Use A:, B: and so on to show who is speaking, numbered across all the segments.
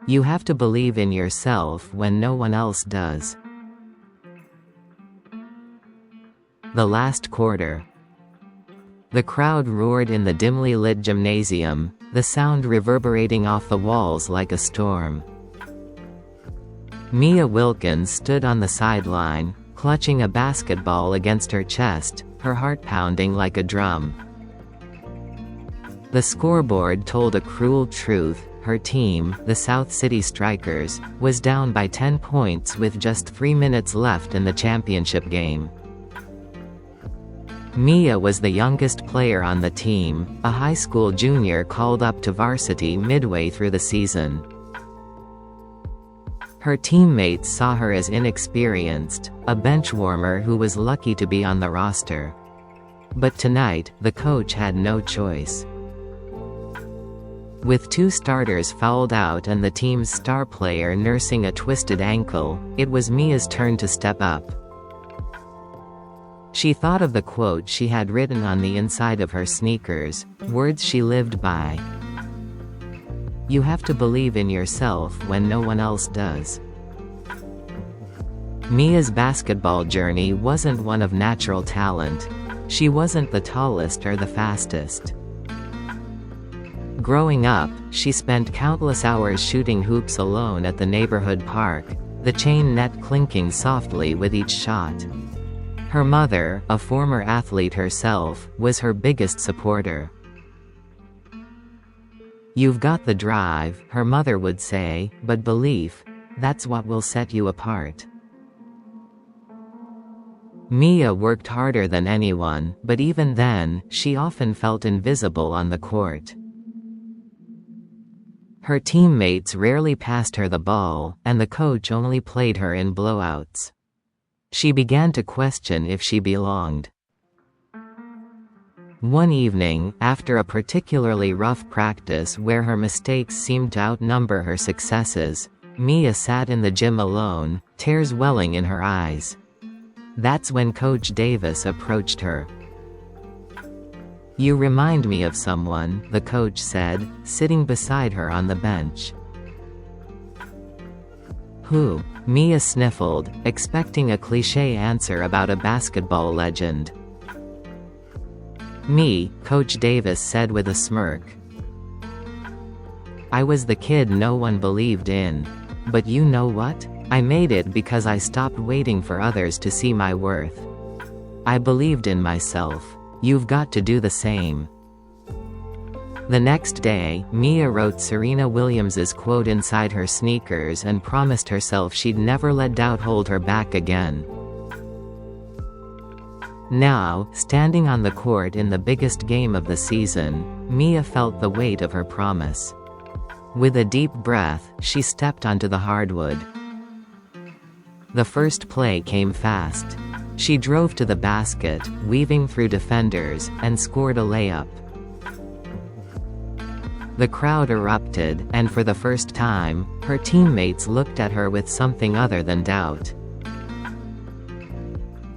A: You have to believe in yourself when no one else does. The last quarter. The crowd roared in the dimly lit gymnasium, the sound reverberating off the walls like a storm. Mia Wilkins stood on the sideline, clutching a basketball against her chest, her heart pounding like a drum. The scoreboard told a cruel truth: her team, the South City Strikers, was down by 10 points with just 3 minutes left in the championship game. Mia was the youngest player on the team, a high school junior called up to varsity midway through the season. Her teammates saw her as inexperienced, a benchwarmer who was lucky to be on the roster. But tonight, the coach had no choice. With 2 starters fouled out and the team's star player nursing a twisted ankle, it was Mia's turn to step up. She thought of the quote she had written on the inside of her sneakers, words she lived by. You have to believe in yourself when no one else does. Mia's basketball journey wasn't one of natural talent. She wasn't the tallest or the fastest. Growing up, she spent countless hours shooting hoops alone at the neighborhood park, the chain net clinking softly with each shot. Her mother, a former athlete herself, was her biggest supporter. You've got the drive, her mother would say, but belief, that's what will set you apart. Mia worked harder than anyone, but even then, she often felt invisible on the court. Her teammates rarely passed her the ball, and the coach only played her in blowouts. She began to question if she belonged. One evening, after a particularly rough practice where her mistakes seemed to outnumber her successes, Mia sat in the gym alone, tears welling in her eyes. That's when Coach Davis approached her. You remind me of someone, the coach said, sitting beside her on the bench. Who? Mia sniffled, expecting a cliché answer about a basketball legend. Me, Coach Davis said with a smirk. I was the kid no one believed in. But you know what? I made it because I stopped waiting for others to see my worth. I believed in myself. You've got to do the same. The next day, Mia wrote Serena Williams's quote inside her sneakers and promised herself she'd never let doubt hold her back again. Now, standing on the court in the biggest game of the season, Mia felt the weight of her promise. With a deep breath, she stepped onto the hardwood. The first play came fast. She drove to the basket, weaving through defenders, and scored a layup. The crowd erupted, and for the first time, her teammates looked at her with something other than doubt.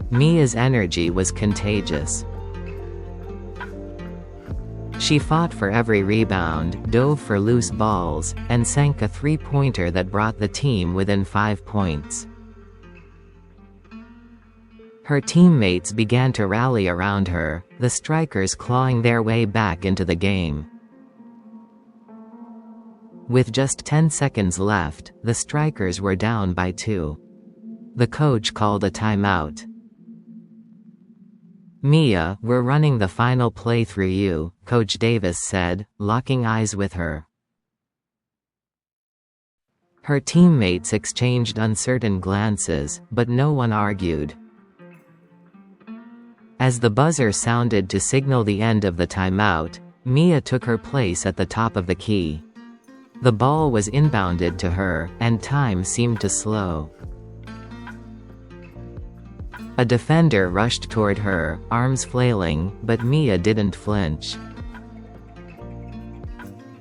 A: Mia's energy was contagious. She fought for every rebound, dove for loose balls, and sank a three-pointer that brought the team within 5 points. Her teammates began to rally around her, the Strikers clawing their way back into the game. With just 10 seconds left, the Strikers were down by 2. The coach called a timeout. Mia, we're running the final play through you, Coach Davis said, locking eyes with her. Her teammates exchanged uncertain glances, but no one argued. As the buzzer sounded to signal the end of the timeout, Mia took her place at the top of the key. The ball was inbounded to her, and time seemed to slow. A defender rushed toward her, arms flailing, but Mia didn't flinch.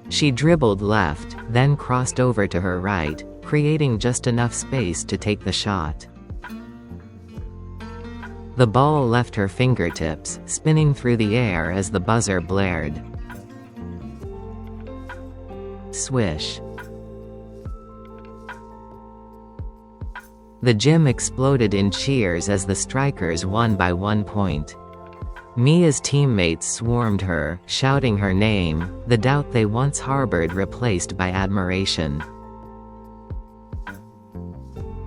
A: She dribbled left, then crossed over to her right, creating just enough space to take the shot. The ball left her fingertips, spinning through the air as the buzzer blared. Swish. The gym exploded in cheers as the strikers won by 1 point. Mia's teammates swarmed her, shouting her name, the doubt they once harbored replaced by admiration.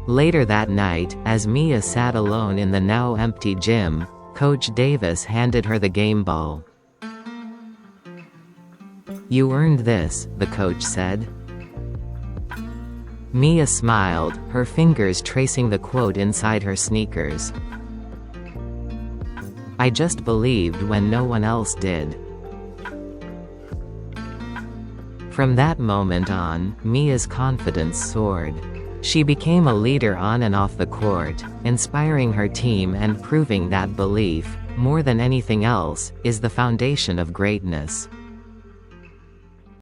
A: Later that night, as Mia sat alone in the now empty gym, Coach Davis handed her the game ball. "You earned this," the coach said. Mia smiled, her fingers tracing the quote inside her sneakers. "I just believed when no one else did." From that moment on, Mia's confidence soared. She became a leader on and off the court, inspiring her team and proving that belief, more than anything else, is the foundation of greatness.